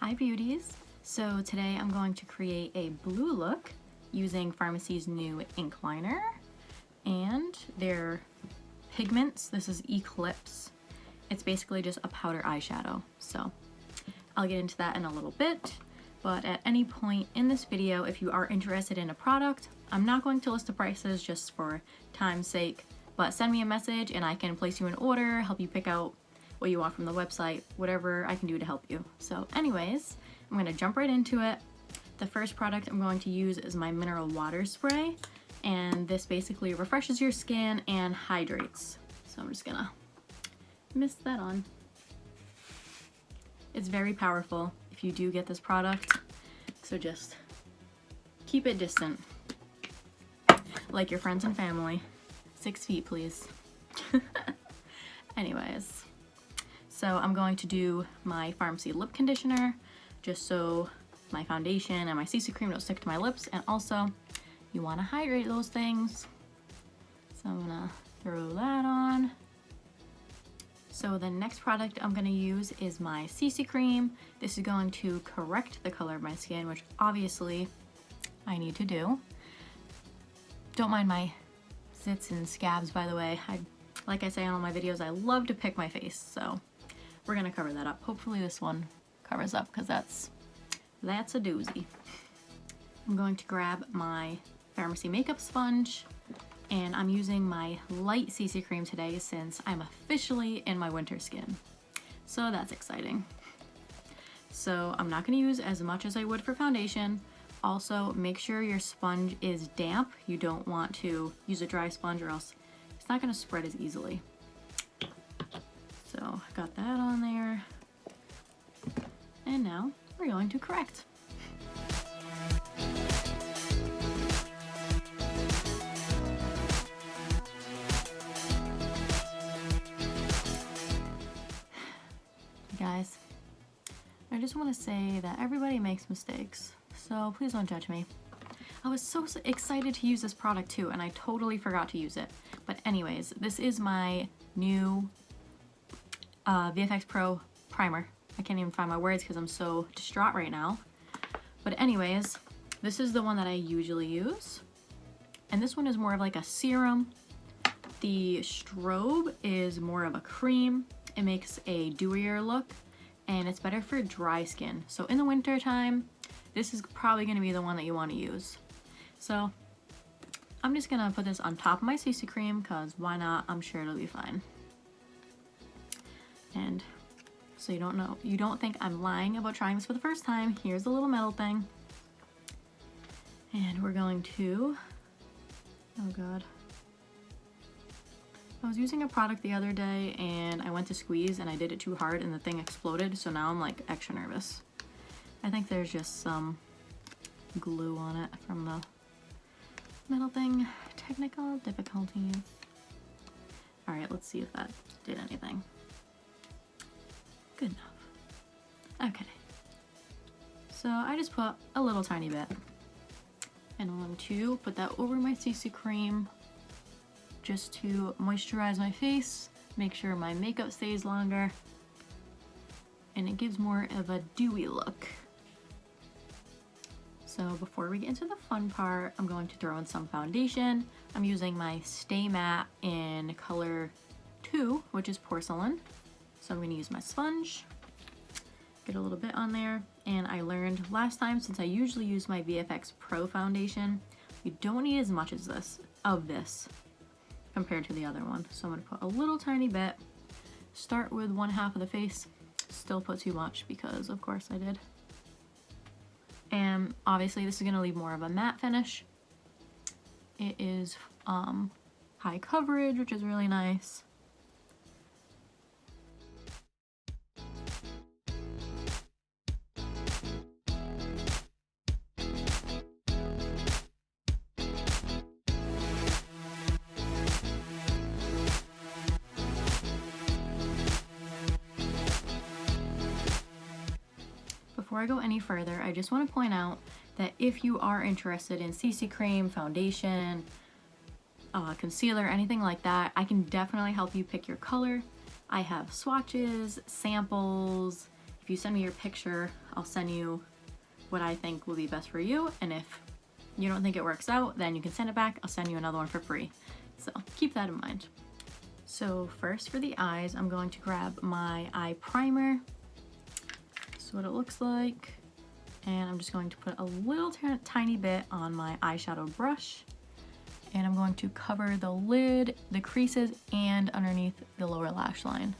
Hi beauties! So today I'm going to create a blue look using Farmasi's new ink liner and their pigments. This is Eclipse. It's basically just a powder eyeshadow. So I'll get into that in a little bit, but at any point in this video, if you are interested in a product, I'm not going to list the prices just for time's sake, but send me a message and I can place you an order, help you pick out what you want from the website, whatever I can do to help you. So anyways, I'm gonna jump right into it. The first product I'm going to use is my mineral water spray, and this basically refreshes your skin and hydrates. So I'm just gonna mist that on. It's very powerful if you do get this product, so just keep it distant, like your friends and family. 6 feet, please. Anyways, so I'm going to do my Farmasi lip conditioner, just so my foundation and my CC cream don't stick to my lips, and also you want to hydrate those things. So I'm gonna throw that on. So the next product I'm gonna use is my CC cream. This is going to correct the color of my skin, which obviously I need to do. Don't mind my zits and scabs, by the way. Like I say on all my videos, I love to pick my face, so we're gonna cover that up. Hopefully this one covers up, because that's a doozy. I'm going to grab my Farmasi makeup sponge, and I'm using my light CC cream today since I'm officially in my winter skin. So that's exciting. So I'm not gonna use as much as I would for foundation. Also, make sure your sponge is damp. You don't want to use a dry sponge or else it's not gonna spread as easily. So got that on there. And now we're going to correct. Guys, I just want to say that everybody makes mistakes, so please don't judge me. I was so excited to use this product too, and I totally forgot to use it. But anyways, this is my new VFX Pro primer. I can't even find my words because I'm so distraught right now. But anyways, this is the one that I usually use. And this one is more of like a serum. The strobe is more of a cream. It makes a dewier look, and it's better for dry skin. So in the winter time, this is probably gonna be the one that you wanna use. So I'm just gonna put this on top of my CC cream, cause why not? I'm sure it'll be fine. And so you don't think I'm lying about trying this for the first time. Here's the little metal thing. And we're going to, oh God. I was using a product the other day and I went to squeeze and I did it too hard and the thing exploded, so now I'm like extra nervous. I think there's just some glue on it from the metal thing. Technical difficulties. Alright, let's see if that did anything. Good enough. Okay. So I just put a little tiny bit. And I'm going to put that over my CC cream just to moisturize my face, make sure my makeup stays longer, and it gives more of a dewy look. So before we get into the fun part, I'm going to throw in some foundation. I'm using my Stay Matte in color 2, which is porcelain. So I'm going to use my sponge, get a little bit on there, and I learned last time, since I usually use my VFX Pro foundation, you don't need as much as this compared to the other one. So I'm going to put a little tiny bit, start with one half of the face, still put too much because of course I did. And obviously this is going to leave more of a matte finish. It is high coverage, which is really nice. Before I go any further, I just want to point out that if you are interested in CC cream, foundation, concealer, anything like that, I can definitely help you pick your color. I have swatches, samples, if you send me your picture, I'll send you what I think will be best for you. And if you don't think it works out, then you can send it back. I'll send you another one for free. So keep that in mind. So first for the eyes, I'm going to grab my eye primer. This is what it looks like. And I'm just going to put a little tiny bit on my eyeshadow brush. And I'm going to cover the lid, the creases, and underneath the lower lash line.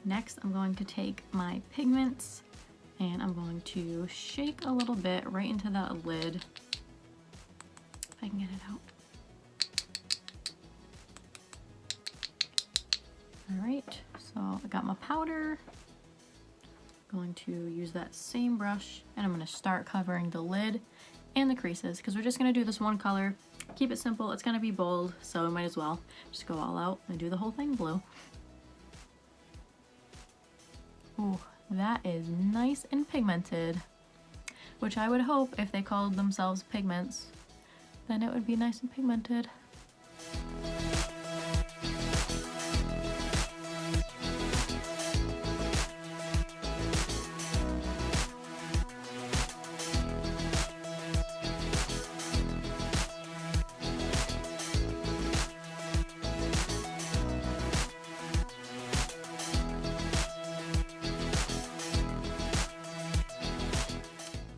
Next, I'm going to take my pigments and I'm going to shake a little bit right into that lid, if I can get it out. All right, so I got my powder. I'm going to use that same brush and I'm going to start covering the lid and the creases because we're just going to do this one color. Keep it simple. It's going to be bold, so we might as well just go all out and do the whole thing blue. Ooh, that is nice and pigmented, which I would hope if they called themselves Pigments, then it would be nice and pigmented.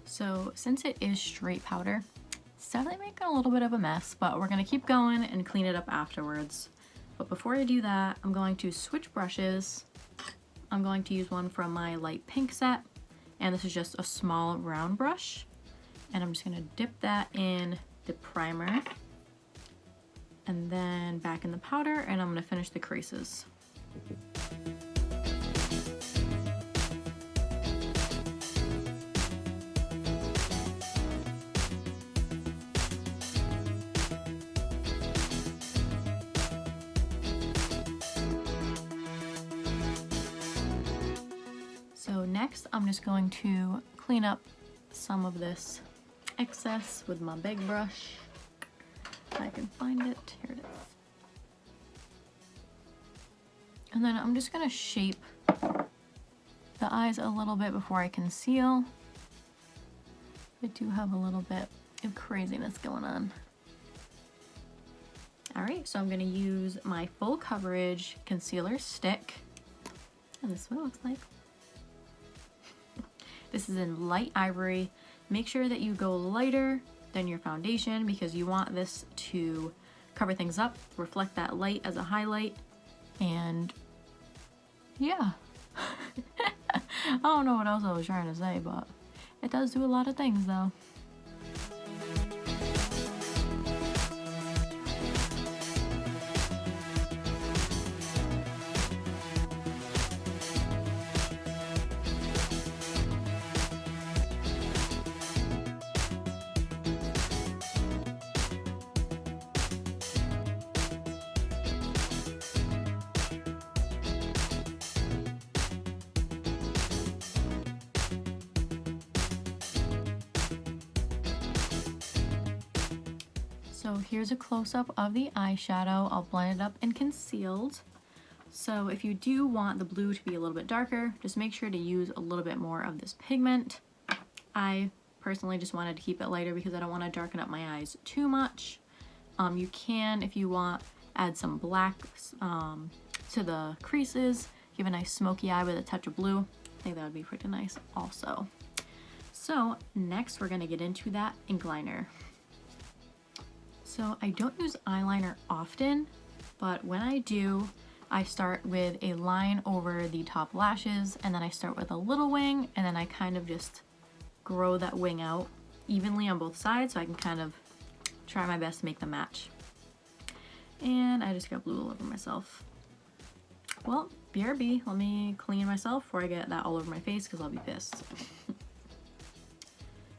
So since it is straight powder, it's definitely making a little bit of a mess, but we're gonna keep going and clean it up afterwards. But before I do that, I'm going to switch brushes. I'm going to use one from my light pink set, and this is just a small round brush. And I'm just gonna dip that in the primer and then back in the powder, and I'm gonna finish the creases. So next, I'm just going to clean up some of this excess with my big brush. If I can find it, here it is. And then I'm just gonna shape the eyes a little bit before I conceal. I do have a little bit of craziness going on. All right, so I'm gonna use my full coverage concealer stick. And this is what it looks like. This is in light ivory. Make sure that you go lighter than your foundation because you want this to cover things up, reflect that light as a highlight, and yeah. I don't know what else I was trying to say, but it does do a lot of things though. So here's a close-up of the eyeshadow. I'll blend it up and concealed. So if you do want the blue to be a little bit darker, just make sure to use a little bit more of this pigment. I personally just wanted to keep it lighter because I don't want to darken up my eyes too much. You can, if you want, add some black to the creases, give a nice smoky eye with a touch of blue. I think that would be pretty nice also. So next we're going to get into that ink liner. So I don't use eyeliner often, but when I do, I start with a line over the top lashes, and then I start with a little wing, and then I kind of just grow that wing out evenly on both sides so I can kind of try my best to make them match. And I just got blue all over myself. Well, BRB, let me clean myself before I get that all over my face because I'll be pissed.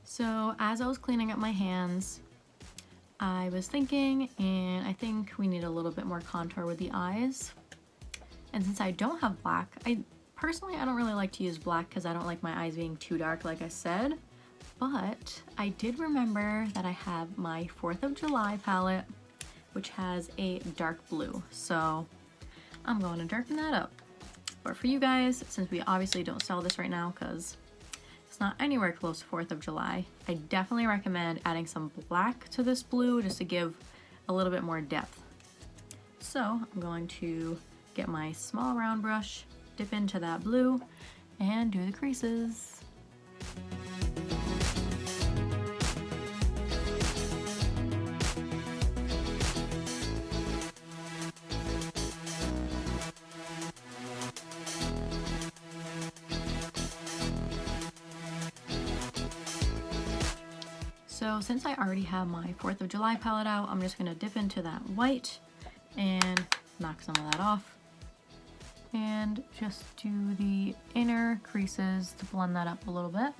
So as I was cleaning up my hands, I was thinking, and I think we need a little bit more contour with the eyes. And since I don't have black, personally I don't really like to use black because I don't like my eyes being too dark, like I said. But I did remember that I have my 4th of July palette, which has a dark blue. So I'm going to darken that up. But for you guys, since we obviously don't sell this right now because it's not anywhere close to 4th of July, I definitely recommend adding some black to this blue just to give a little bit more depth. So I'm going to get my small round brush, dip into that blue, and do the creases. So since I already have my 4th of July palette out, I'm just gonna dip into that white and knock some of that off. And just do the inner creases to blend that up a little bit.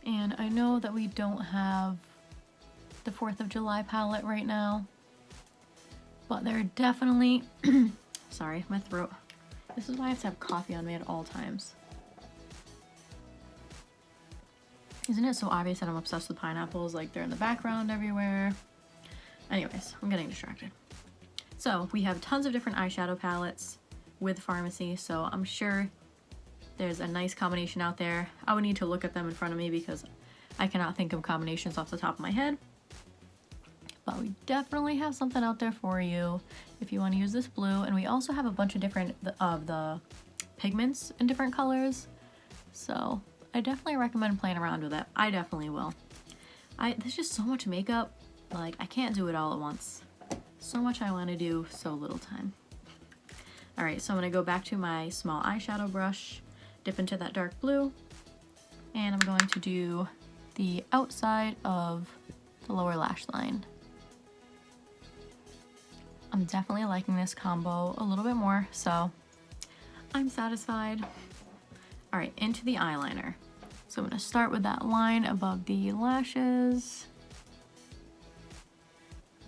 And I know that we don't have the 4th of July palette right now, but there are definitely, sorry, my throat. This is why I have to have coffee on me at all times. Isn't it so obvious that I'm obsessed with pineapples? Like they're in the background everywhere. Anyways, I'm getting distracted. So we have tons of different eyeshadow palettes with Farmasi, so I'm sure there's a nice combination out there. I would need to look at them in front of me because I cannot think of combinations off the top of my head. But we definitely have something out there for you if you want to use this blue. And we also have a bunch of different of the pigments in different colors. So I definitely recommend playing around with it. I definitely will. There's just so much makeup, like I can't do it all at once. So much I want to do, so little time. All right, so I'm gonna go back to my small eyeshadow brush, dip into that dark blue, and I'm going to do the outside of the lower lash line. I'm definitely liking this combo a little bit more, so I'm satisfied. All right, into the eyeliner. So I'm gonna start with that line above the lashes.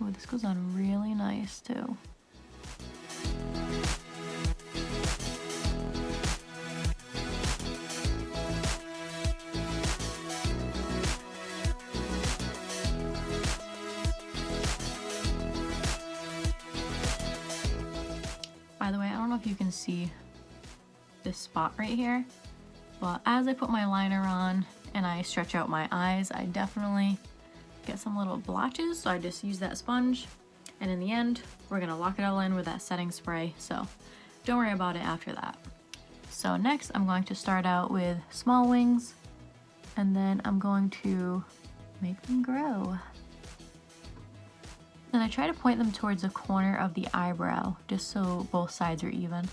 Oh, this goes on really nice too. By the way, I don't know if you can see this spot right here, but as I put my liner on and I stretch out my eyes, I definitely get some little blotches, so I just use that sponge, and in the end we're gonna lock it all in with that setting spray, so don't worry about it after that. So next I'm going to start out with small wings, and then I'm going to make them grow. Then I try to point them towards the corner of the eyebrow just so both sides are even.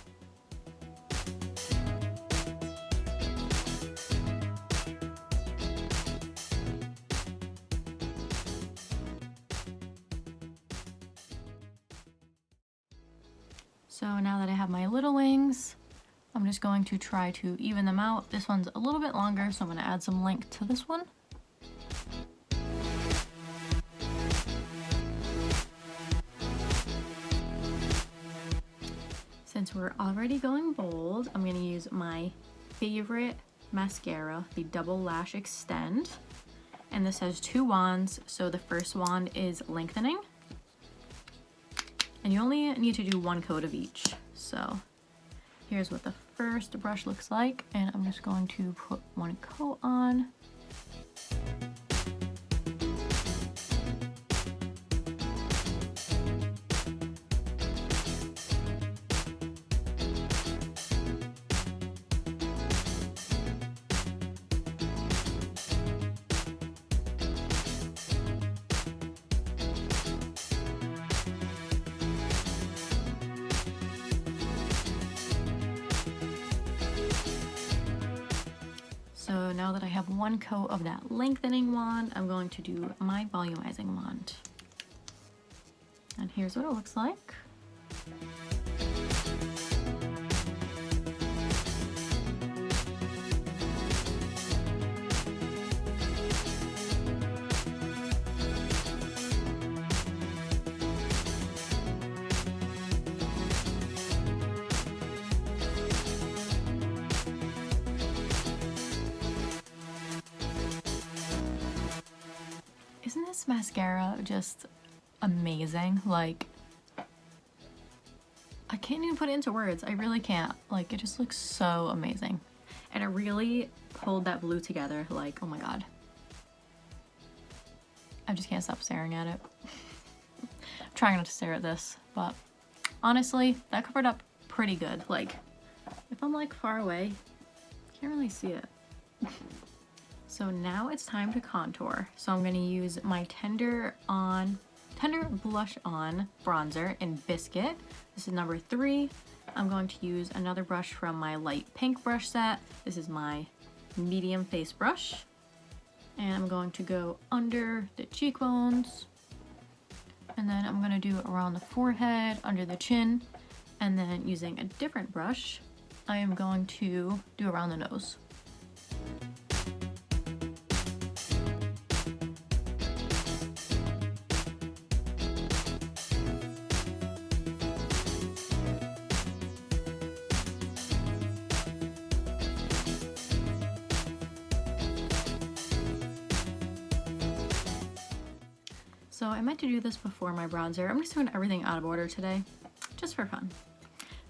So now that I have my little wings, I'm just going to try to even them out. This one's a little bit longer, so I'm going to add some length to this one. Since we're already going bold, I'm going to use my favorite mascara, the Double Lash Extend. And this has 2 wands, so the first wand is lengthening. And you only need to do 1 coat of each. So here's what the first brush looks like, and I'm just going to put 1 coat on. So now that I have 1 coat of that lengthening wand, I'm going to do my volumizing wand. And here's what it looks like. this mascara just amazing. Like, I can't even put it into words. I really can't. Like, it just looks so amazing. And it really pulled that blue together. Like, oh my god. I just can't stop staring at it. I'm trying not to stare at this, but honestly, that covered up pretty good. Like, if I'm like far away, you can't really see it. So now it's time to contour. So I'm gonna use my Tender Blush On bronzer in Biscuit. This is number 3. I'm going to use another brush from my light pink brush set. This is my medium face brush. And I'm going to go under the cheekbones. And then I'm gonna do it around the forehead, under the chin. And then using a different brush, I am going to do around the nose. So I meant to do this before my bronzer. I'm just doing everything out of order today, just for fun.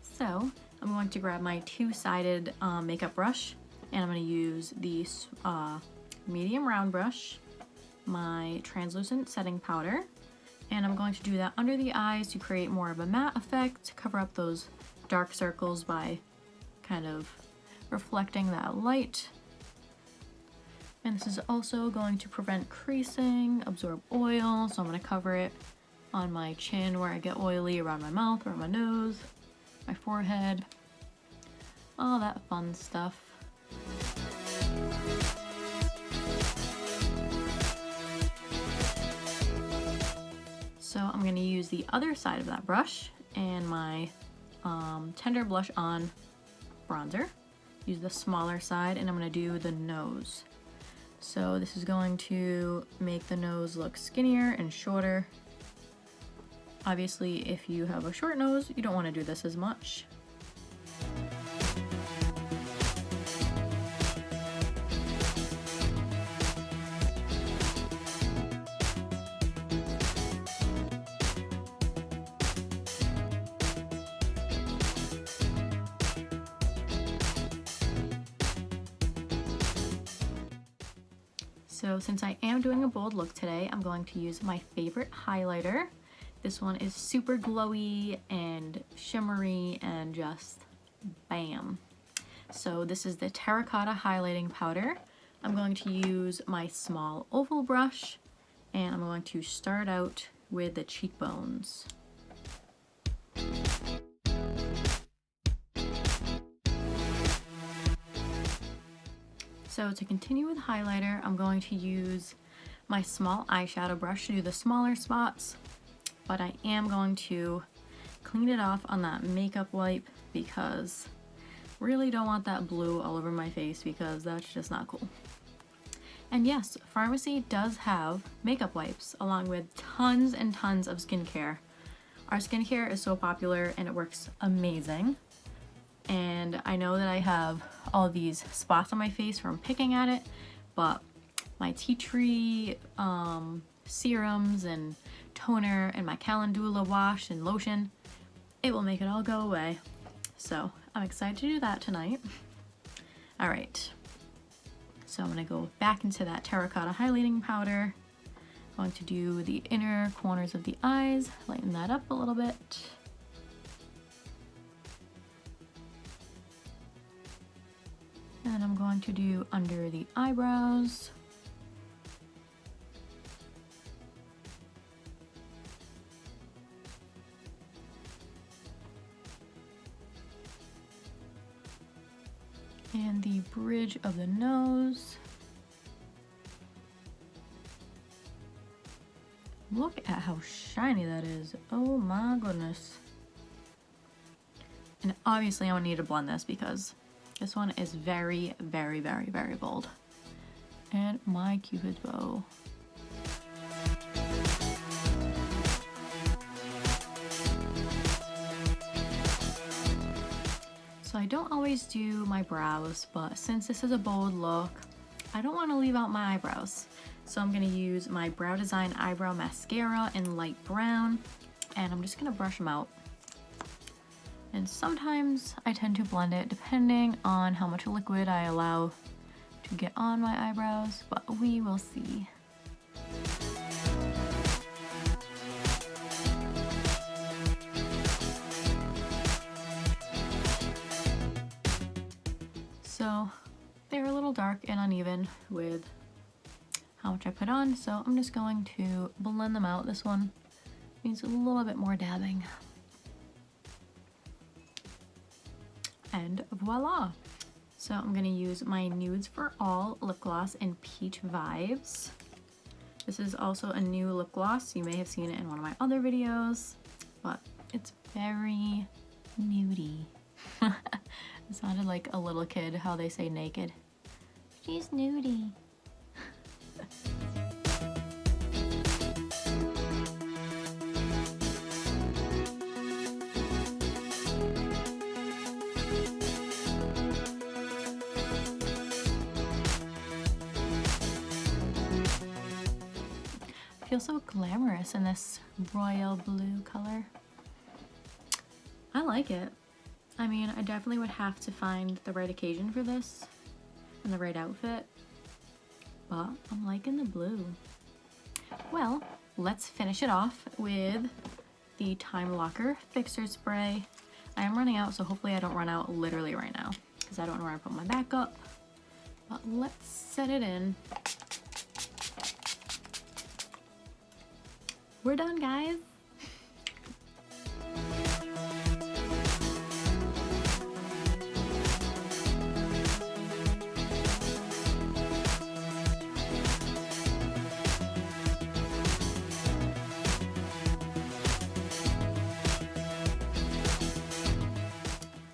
So I'm going to grab my two-sided makeup brush, and I'm going to use the medium round brush, my translucent setting powder, and I'm going to do that under the eyes to create more of a matte effect, to cover up those dark circles by kind of reflecting that light. And this is also going to prevent creasing, absorb oil, so I'm going to cover it on my chin where I get oily, around my mouth, around my nose, my forehead, all that fun stuff. So I'm going to use the other side of that brush and my Tender Blush On bronzer. Use the smaller side, and I'm going to do the nose. So this is going to make the nose look skinnier and shorter. Obviously, if you have a short nose, you don't want to do this as much. So since I am doing a bold look today, I'm going to use my favorite highlighter. This one is super glowy and shimmery and just bam. So this is the Terracotta Highlighting Powder. I'm going to use my small oval brush, and I'm going to start out with the cheekbones. So to continue with highlighter, I'm going to use my small eyeshadow brush to do the smaller spots, but I am going to clean it off on that makeup wipe because really don't want that blue all over my face because that's just not cool. And yes, Farmasi does have makeup wipes along with tons and tons of skincare. Our skincare is so popular and it works amazing. And I know that I have all these spots on my face from picking at it, but my tea tree serums and toner and my calendula wash and lotion, it will make it all go away. So I'm excited to do that tonight. All right, so I'm gonna go back into that terracotta highlighting powder. I'm going to do the inner corners of the eyes, lighten that up a little bit. And I'm going to do under the eyebrows. And the bridge of the nose. Look at how shiny that is. Oh my goodness. And obviously I need to blend this because this one is very, very, very, very bold. And my Cupid's bow. So I don't always do my brows, but since this is a bold look, I don't want to leave out my eyebrows. So I'm gonna use my Brow Design Eyebrow Mascara in light brown, and I'm just gonna brush them out. And sometimes I tend to blend it depending on how much liquid I allow to get on my eyebrows, but we will see. So they're a little dark and uneven with how much I put on, so I'm just going to blend them out. This one needs a little bit more dabbing. And voila! So I'm gonna use my Nudes for All lip gloss in Peach Vibes. This is also a new lip gloss. You may have seen it in one of my other videos, but it's very nudie. It sounded like a little kid, how they say naked. She's nudie. Feels so glamorous in this royal blue color. I like it. I mean, I definitely would have to find the right occasion for this and the right outfit, but I'm liking the blue. Well, let's finish it off with the Time Locker Fixer Spray. I am running out, so hopefully I don't run out literally right now because I don't know where I put my backup, but let's set it in. We're done, guys.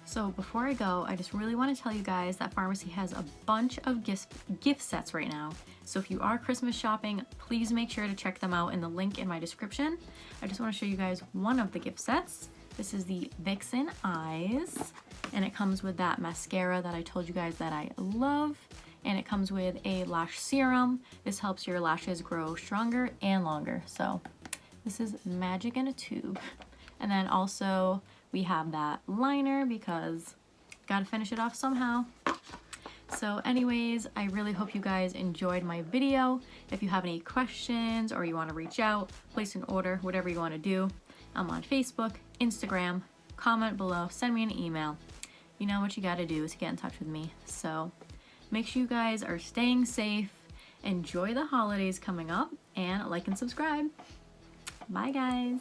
So before I go, I just really want to tell you guys that Farmasi has a bunch of gift sets right now. So if you are Christmas shopping, please make sure to check them out in the link in my description. I just want to show you guys one of the gift sets. This is the Vixen Eyes, and it comes with that mascara that I told you guys that I love, and it comes with a lash serum. This helps your lashes grow stronger and longer. So this is magic in a tube. And then also we have that liner because gotta finish it off somehow. So anyways, I really hope you guys enjoyed my video. If you have any questions or you want to reach out, place an order, whatever you want to do, I'm on Facebook, Instagram, comment below, send me an email. You know what you got to do is get in touch with me. So make sure you guys are staying safe, enjoy the holidays coming up, and like and subscribe. Bye guys.